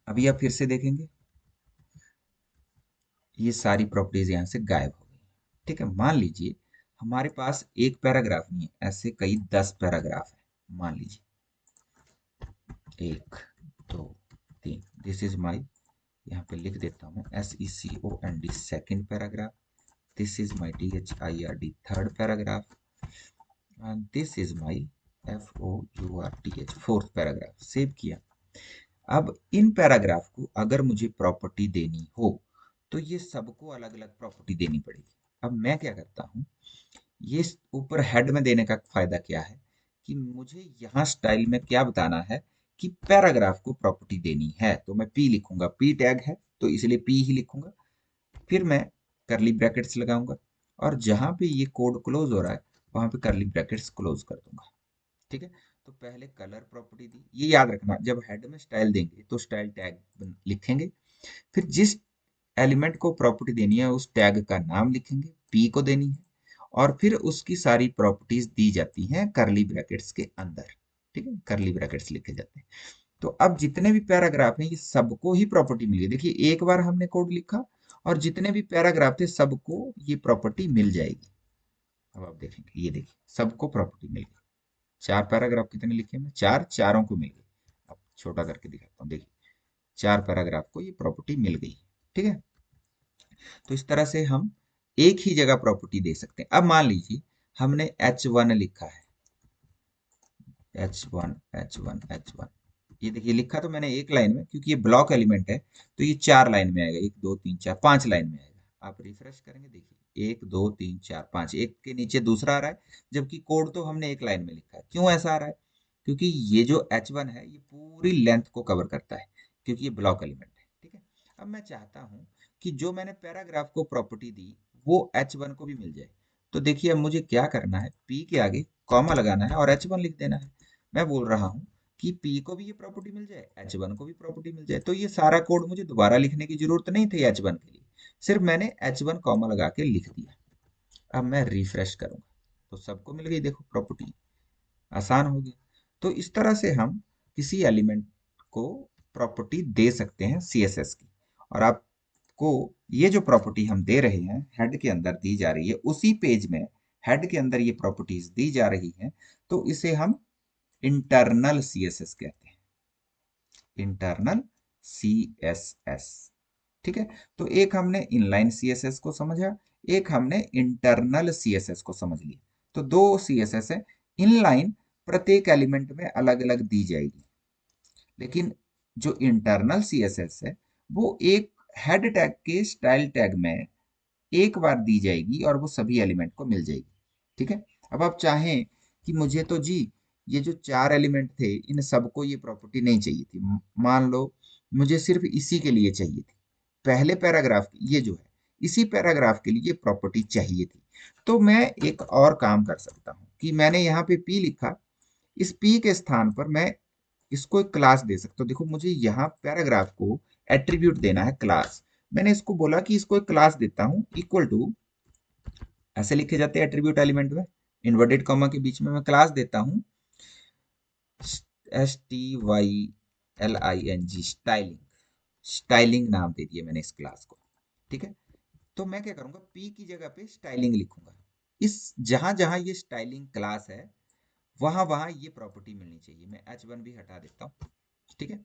अभी आप फिर से देखेंगे ये सारी प्रॉपर्टीज यहाँ से गायब हो गई। ठीक है, मान लीजिए हमारे पास एक पैराग्राफ नहीं है, ऐसे कई 10 पैराग्राफ है। मान लीजिए 1 2 3, दिस इज माई, यहाँ पे लिख देता हूँ SECOND second paragraph, this is my THIRD third paragraph, and this is my FOURTH fourth paragraph. Save किया। अब इन पैराग्राफ को अगर मुझे प्रॉपर्टी देनी हो तो ये सबको अलग अलग प्रॉपर्टी देनी पड़ेगी। अब मैं क्या करता हूँ, ये ऊपर हेड में देने का फायदा क्या है कि मुझे यहाँ स्टाइल में क्या बताना है कि पैराग्राफ को प्रॉपर्टी देनी है, तो मैं पी लिखूंगा, पी टैग है तो इसलिए पी ही लिखूंगा। फिर मैं करली ब्रैकेट्स लगाऊंगा और जहां पे ये कोड क्लोज हो रहा है वहां पे करली ब्रैकेट्स क्लोज कर दूंगा। ठीक है, तो पहले कलर प्रॉपर्टी दी, ये याद रखना जब हेड में स्टाइल देंगे तो स्टाइल टैग लिखेंगे, फिर जिस एलिमेंट को प्रॉपर्टी देनी है उस टैग का नाम लिखेंगे, पी को देनी है, और फिर उसकी सारी प्रॉपर्टीज दी जाती हैं करली ब्रैकेट्स के अंदर। ठीक है, करली ब्रैकेट्स लिखे जाते हैं। तो अब जितने भी पैराग्राफ हैं ये सबको ही प्रॉपर्टी मिल गई। देखिए एक बार हमने कोड लिखा और जितने भी पैराग्राफ थे सबको ये प्रॉपर्टी मिल जाएगी। अब आप देखेंगे, ये देखिए सबको प्रॉपर्टी मिल गई। 4 पैराग्राफ कितने लिखे हैं, चार, चारों को मिल गई। अब छोटा करके दिखाता हूँ, देखिए 4 पैराग्राफ को ये प्रॉपर्टी मिल गई। ठीक है, तो इस तरह से हम एक ही जगह प्रॉपर्टी दे सकते हैं। अब मान लीजिए हमने H1 लिखा है, H1 H1 H1, ये देखिए लिखा तो मैंने एक लाइन में, क्योंकि ये ब्लॉक एलिमेंट है तो ये 4 लाइन में आएगा, 1 2 3 4 5 लाइन में आएगा। आप रिफ्रेश करेंगे देखिए 1 2 3 4 5, एक के नीचे दूसरा आ रहा है, जबकि कोड तो हमने एक लाइन में लिखा है। क्यों ऐसा आ रहा है, क्योंकि ये जो H1 है ये पूरी लेंथ को कवर करता है, क्योंकि ये ब्लॉक एलिमेंट है। ठीक है, अब मैं चाहता हूँ कि जो मैंने पैराग्राफ को प्रॉपर्टी दी वो H1 को भी मिल जाए। तो देखिए अब मुझे क्या करना है, पी के आगे कॉमा लगाना है और H1 लिख देना है। मैं बोल रहा हूँ कि पी को भी ये प्रॉपर्टी मिल जाए, H1 को भी प्रॉपर्टी मिल जाए, तो ये सारा कोड मुझे दोबारा लिखने की जरूरत नहीं थी H1 के लिए, सिर्फ मैंने H1 कॉमा लगा के लिख दिया। अब मैं रिफ्रेश करूंगा तो सबको मिल गई, देखो प्रॉपर्टी, आसान हो गया। तो इस तरह से हम किसी एलिमेंट को प्रॉपर्टी दे सकते हैं CSS की। और आपको ये जो प्रॉपर्टी हम दे रहे हैं हेड के अंदर दी जा रही है, उसी पेज में हेड के अंदर ये प्रॉपर्टीज दी जा रही हैं, तो इसे हम इंटरनल CSS कहते हैं, इंटरनल CSS। ठीक है, तो एक हमने इनलाइन CSS को समझा, एक हमने इंटरनल CSS को समझ लिया। तो दो CSS है। इनलाइन प्रत्येक एलिमेंट में अलग अलग दी जाएगी, लेकिन जो इंटरनल CSS है वो एक हेड टैग के स्टाइल टैग में एक बार दी जाएगी और वो सभी एलिमेंट को मिल जाएगी। ठीक है, अब आप चाहें कि मुझे तो जी ये जो 4 एलिमेंट थे इन सबको ये प्रॉपर्टी नहीं चाहिए थी, मान लो मुझे सिर्फ इसी के लिए चाहिए थी, पहले पैराग्राफ ये जो है इसी पैराग्राफ के लिए प्रॉपर्टी चाहिए थी, तो मैं एक और काम कर सकता हूँ कि मैंने यहाँ पे पी लिखा, इस पी के स्थान पर मैं इसको एक क्लास दे सकता हूँ। देखो मुझे यहाँ पैराग्राफ को एट्रीब्यूट देना है क्लास, मैंने इसको बोला कि इसको एक क्लास देता हूँ इक्वल टू, ऐसे लिखे जाते हैं एट्रीब्यूट एलिमेंट में, इन्वर्टेड कॉमा के बीच में मैं क्लास देता हूँ STYLING, स्टाइलिंग, स्टाइलिंग नाम दे दिया मैंने इस क्लास को। ठीक है, तो मैं क्या करूंगा, पी की जगह पे स्टाइलिंग लिखूंगा। इस जहां जहां ये स्टाइलिंग क्लास है वहां वहां ये प्रॉपर्टी मिलनी चाहिए। मैं H1 भी हटा देता हूँ। ठीक है,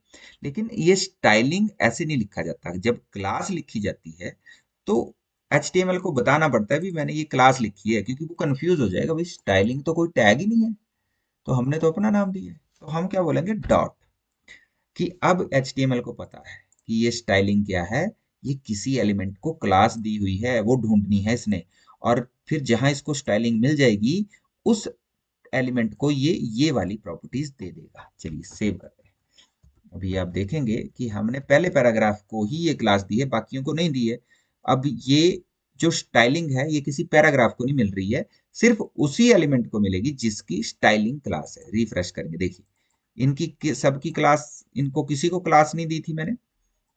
लेकिन ये स्टाइलिंग ऐसे नहीं लिखा जाता, जब क्लास लिखी जाती है तो HTML को बताना पड़ता है भी मैंने ये क्लास लिखी है, क्योंकि वो कंफ्यूज हो जाएगा, भाई स्टाइलिंग तो कोई टैग ही नहीं है, तो हमने तो अपना नाम दिया है, तो हम क्या बोलेंगे डॉट। कि अब HTML को पता है कि ये स्टाइलिंग क्या है, ये किसी एलिमेंट को क्लास दी हुई है, वो ढूंढनी है इसने, और फिर जहां इसको स्टाइलिंग मिल जाएगी उस एलिमेंट को ये वाली प्रॉपर्टीज दे देगा। चलिए सेव करते हैं। अभी आप देखेंगे कि हमने पहले पैराग्राफ को ही ये क्लास दी है, बाकियों को नहीं दी है। अब ये जो स्टाइलिंग है ये किसी पैराग्राफ को नहीं मिल रही है, सिर्फ उसी एलिमेंट को मिलेगी जिसकी स्टाइलिंग क्लास है। रिफ्रेश करेंगे, देखिए सबकी क्लास, इनको किसी को क्लास नहीं दी थी मैंने,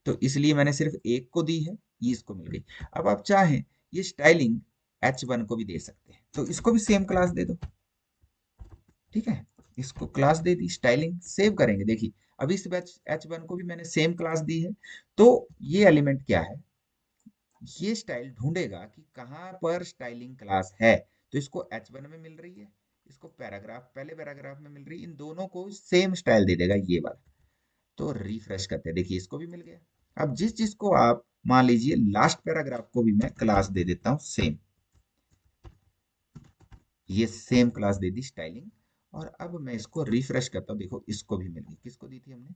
तो इसलिए मैंने सिर्फ एक को दी है, ये इसको मिल गई। अब आप चाहें ये स्टाइलिंग H1 को भी दे सकते हैं, तो इसको भी सेम क्लास दे दो। ठीक है, इसको क्लास दे दी, स्टाइलिंग सेव करेंगे। देखिए अब इस बैच H1 को भी मैंने सेम क्लास दी है, तो ये एलिमेंट क्या है, ये स्टाइल ढूंढेगा कि कहाँ पर स्टाइलिंग क्लास है, तो इसको H1 में मिल रही है, इसको पैराग्राफ पहले पैराग्राफ में मिल रही है, इन दोनों को सेम स्टाइल दे देगा ये वाला। तो रिफ्रेश करते हैं, देखिए इसको भी मिल गया। अब जिस चीज को आप मान लीजिए लास्ट पैराग्राफ को भी मैं क्लास दे देता हूँ सेम, ये सेम क्लास दे दी स्टाइलिंग। और अब मैं इसको रिफ्रेश करता हूँ, देखो इसको भी मिल गई। किसको दी थी हमने,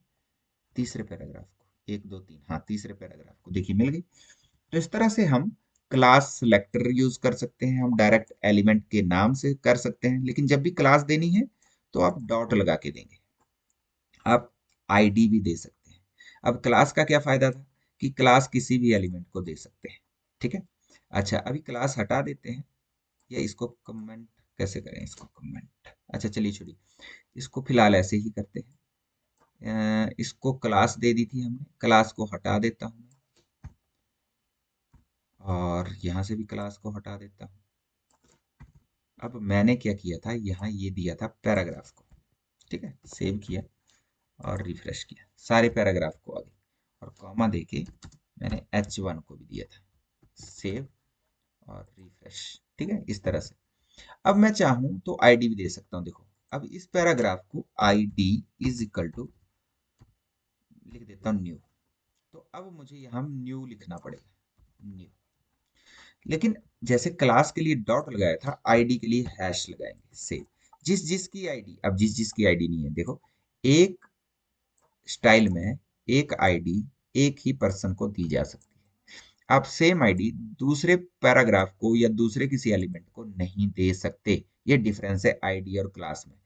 तीसरे पैराग्राफ को, एक दो तीन, हाँ तीसरे पैराग्राफ को, देखिए मिल गई। तो इस तरह से हम क्लास सेलेक्टर यूज कर सकते हैं, हम डायरेक्ट एलिमेंट के नाम से कर सकते हैं, लेकिन जब भी क्लास देनी है तो आप डॉट लगा के देंगे। आप आईडी भी दे सकते हैं। अब क्लास का क्या फायदा था कि क्लास किसी भी एलिमेंट को दे सकते हैं। ठीक है, अच्छा अभी क्लास हटा देते हैं, या इसको कमेंट कैसे करें, इसको कमेंट, अच्छा चलिए छोड़िए, इसको फिलहाल ऐसे ही करते हैं। इसको क्लास दे दी थी हमने, क्लास को हटा देता हूँ और यहाँ से भी क्लास को हटा देता हूँ। अब मैंने क्या किया था, यहाँ ये दिया था पैराग्राफ को। ठीक है, सेव किया और रिफ्रेश किया, सारे पैराग्राफ को आ गई, और कॉमा देके मैंने H1 को भी दिया था, सेव और रिफ्रेश। ठीक है, इस तरह से। अब मैं चाहूं तो आईडी भी दे सकता हूं, देखो अब इस पैराग्राफ को आईडी इज इक्वल टू लिख देता हूं न्यू। तो अब मुझे यहाँ न्यू लिखना पड़ेगा, न्यू। लेकिन जैसे क्लास के लिए डॉट लगाया था, आईडी के लिए हैश लगाएंगे सेव। जिस जिसकी आईडी, अब जिस जिसकी आईडी नहीं है, देखो एक स्टाइल में एक आईडी एक ही पर्सन को दी जा सकती है। आप सेम आईडी दूसरे पैराग्राफ को या दूसरे किसी एलिमेंट को नहीं दे सकते। ये डिफरेंस है आईडी और क्लास में।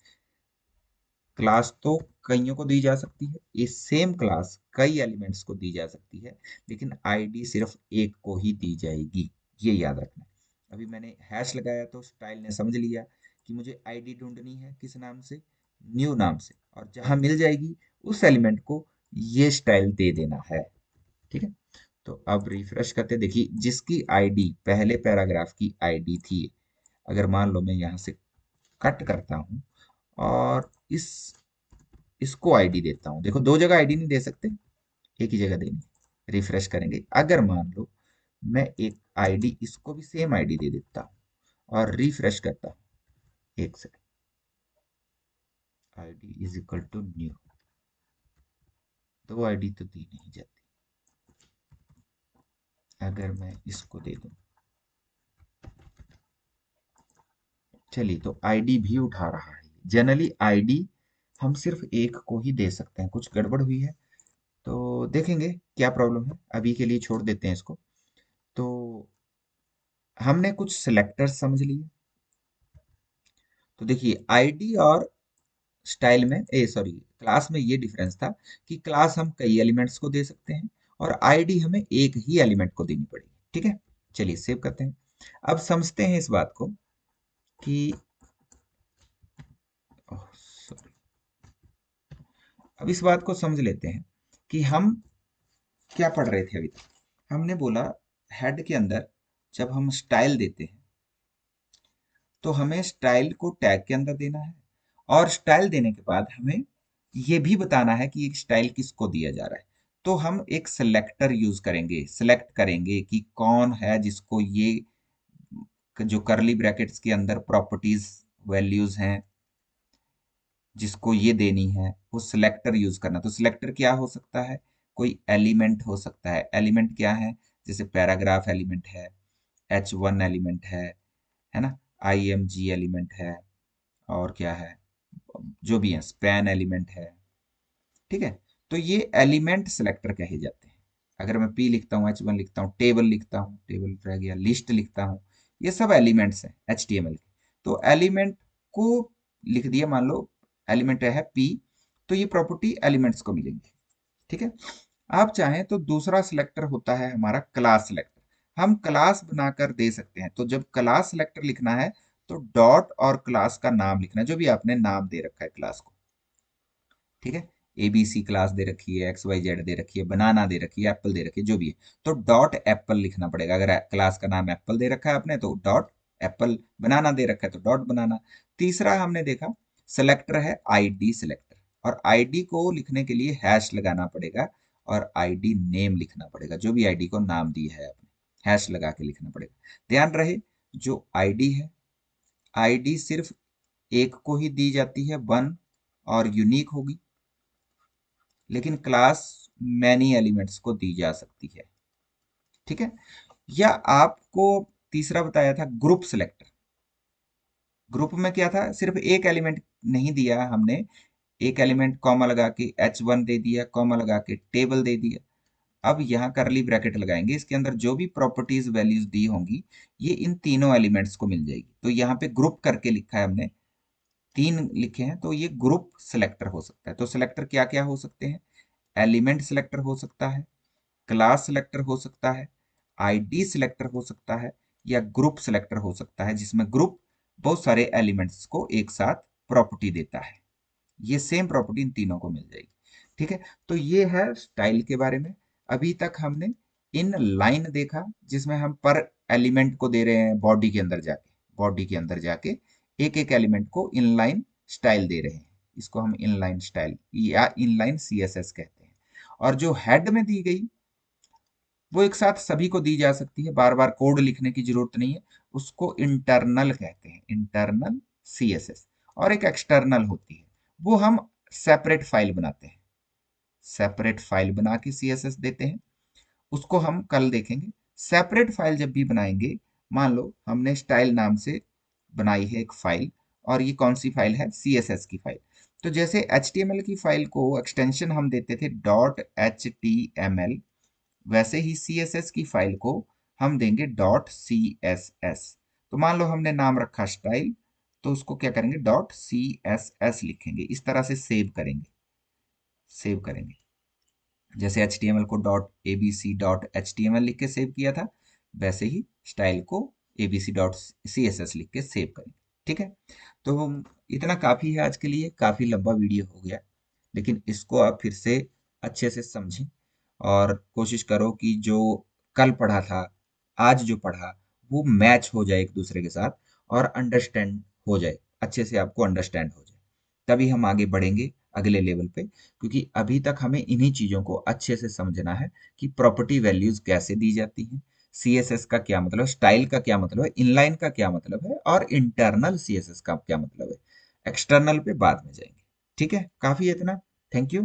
क्लास तो कईयों को दी जा सकती है, ये सेम क्लास कई एलिमेंट्स को दी जा सकती है, लेकिन आईडी सिर्फ एक को ही दी जाएगी, ये याद रखना। अभी मैंने हैश लगाया तो स्टाइल ने समझ लिया कि मुझे आईडी ढूंढनी है, किस नाम से, न्यू नाम से, और जहां मिल जाएगी उस एलिमेंट को ये स्टाइल दे देना है। ठीक है, तो अब रिफ्रेश करते देखिए जिसकी आईडी पहले पैराग्राफ की आईडी थी, अगर मान लो मैं यहाँ से कट करता हूँ और इसको आईडी देता हूँ, देखो दो जगह आईडी नहीं दे सकते, एक ही जगह देनी। रिफ्रेश करेंगे, अगर मान लो मैं एक आईडी इसको भी सेम आईडी दे देता हूँ और रिफ्रेश करता हूँ, एक second, ID is equal to new, दो आईडी तो दी नहीं जाती। अगर मैं इसको दे दूं, चलिए तो आईडी भी उठा रहा है। जनरली आईडी हम सिर्फ एक को ही दे सकते हैं, कुछ गड़बड़ हुई है तो देखेंगे क्या प्रॉब्लम है, अभी के लिए छोड़ देते हैं इसको। तो हमने कुछ सिलेक्टर्स समझ लिए। तो देखिए आईडी और स्टाइल में, ए सॉरी, क्लास में ये डिफरेंस था कि क्लास हम कई एलिमेंट्स को दे सकते हैं और आईडी हमें एक ही एलिमेंट को देनी पड़ेगी। ठीक है, चलिए सेव करते हैं। अब समझते हैं इस बात को कि ओह, sorry, अब इस बात को समझ लेते हैं कि हम क्या पढ़ रहे थे अभी तक। हमने बोला हेड के अंदर जब हम स्टाइल देते हैं तो हमें स्टाइल को टैग के अंदर देना है, और स्टाइल देने के बाद हमें ये भी बताना है कि एक स्टाइल किसको दिया जा रहा है। तो हम एक सिलेक्टर यूज करेंगे, सिलेक्ट करेंगे कि कौन है जिसको ये जो करली ब्रैकेट्स के अंदर प्रॉपर्टीज वैल्यूज हैं जिसको ये देनी है, वो सिलेक्टर यूज करना। तो सिलेक्टर क्या हो सकता है, कोई एलिमेंट हो सकता है। एलिमेंट क्या है, जैसे पैराग्राफ एलिमेंट है, H1 एलिमेंट है ना, IMG एलिमेंट है, और क्या है, जो भी है, स्पैन एलिमेंट है। ठीक है, तो ये एलिमेंट सिलेक्टर कहे जाते हैं। अगर मैं P लिखता हूँ, H1 लिखता हूँ, टेबल लिखता हूँ, टेबल रह गया, लिस्ट लिखता हूँ, ये सब एलिमेंट्स हैं HTML के। तो एलिमेंट को लिख दिया, मान लो एलिमेंट है P, तो ये प्रॉपर्टी एलिमेंट्स को मिलेंगी। ठीक है, आप चाहें तो दूसरा सिलेक्टर होता है हमारा क्लास सिलेक्टर। हम क्लास बनाकर दे सकते हैं। तो जब क्लास सिलेक्टर लिखना है तो डॉट और क्लास का नाम लिखना है, जो भी आपने नाम दे रखा है क्लास को। ठीक है, ABC क्लास दे रखी है, XYZ दे रखी है, बनाना दे रखी है, एप्पल दे रखी है, जो भी है, तो डॉट एप्पल लिखना पड़ेगा। अगर क्लास का नाम एप्पल दे रखा है आपने तो डॉट एप्पल, बनाना दे रखा है तो डॉट बनाना। तीसरा हमने देखा सेलेक्टर है ID सिलेक्टर, और ID को लिखने के लिए हैश लगाना पड़ेगा और ID नेम लिखना पड़ेगा, जो भी ID को नाम दिया है आपने हैश लगा के लिखना पड़ेगा। ध्यान रहे, जो ID है, ID सिर्फ एक को ही दी जाती है, वन, और यूनिक होगी, लेकिन क्लास मैनी एलिमेंट्स को दी जा सकती है। ठीक है, या आपको तीसरा बताया था ग्रुप सिलेक्टर। ग्रुप में क्या था, सिर्फ एक एलिमेंट नहीं दिया हमने, एक एलिमेंट कॉमा लगा के H1 दे दिया, कॉमा लगा के टेबल दे दिया। अब यहाँ करली ब्रैकेट लगाएंगे, इसके अंदर जो भी प्रॉपर्टीज वैल्यूज दी होंगी ये इन तीनों एलिमेंट्स को मिल जाएगी। तो यहाँ पे ग्रुप करके लिखा है हमने, तीन लिखे हैं, तो ये ग्रुप सिलेक्टर हो सकता है। तो सिलेक्टर क्या क्या हो सकते हैं, एलिमेंट सिलेक्टर हो सकता है, क्लास सिलेक्टर हो सकता है, ID सिलेक्टर हो सकता है, या ग्रुप सिलेक्टर हो सकता है, जिसमें ग्रुप बहुत सारे एलिमेंट्स को एक साथ प्रॉपर्टी देता है। ये सेम प्रॉपर्टी इन तीनों को मिल जाएगी। ठीक है, तो ये है स्टाइल के बारे में। अभी तक हमने इन लाइन देखा, जिसमें हम पर एलिमेंट को दे रहे हैं बॉडी के अंदर जाके, बॉडी के अंदर जाके एक एक एलिमेंट को इनलाइन स्टाइल दे रहे हैं। इसको हम इनलाइन स्टाइल या इनलाइन CSS कहते हैं। और जो हेड में दी गई, वो एक साथ सभी को दी जा सकती है, बार बार कोड लिखने की जरूरत नहीं है। उसको इंटरनल कहते हैं, इंटरनल CSS। और एक एक्सटर्नल होती है, वो हम सेपरेट फाइल बनाते हैं, सेपरेट फाइल बना के CSS देते हैं। उसको हम कल देखेंगे। सेपरेट फाइल जब भी बनाएंगे, मान लो हमने स्टाइल नाम से बनाई है एक फाइल, और ये कौन सी फाइल है, CSS की फाइल। तो जैसे HTML की फाइल को एक्सटेंशन हम देते थे .html, वैसे ही CSS की फाइल को हम देंगे .css। तो मान लो हमने नाम रखा स्टाइल, तो उसको क्या करेंगे, .css लिखेंगे, इस तरह से सेव करेंगे, सेव करेंगे। जैसे HTML को .abc.html लिख के सेव किया था, वैसे ही स्टाइल को abc.css लिख के सेव करेंगे। ठीक है, तो इतना काफ़ी है आज के लिए, काफ़ी लंबा वीडियो हो गया, लेकिन इसको आप फिर से अच्छे से समझें और कोशिश करो कि जो कल पढ़ा था, आज जो पढ़ा, वो मैच हो जाए एक दूसरे के साथ, और अंडरस्टैंड हो जाए, अच्छे से आपको अंडरस्टैंड हो जाए। तभी हम आगे बढ़ेंगे अगले लेवल पे, क्योंकि अभी तक हमें इन्हीं चीज़ों को अच्छे से समझना है कि प्रॉपर्टी वैल्यूज कैसे दी जाती हैं, CSS का क्या मतलब है, स्टाइल का क्या मतलब है, इनलाइन का क्या मतलब है, और इंटरनल CSS का क्या मतलब है। एक्सटर्नल पे बाद में जाएंगे। ठीक है, काफ़ी है इतना। Thank you.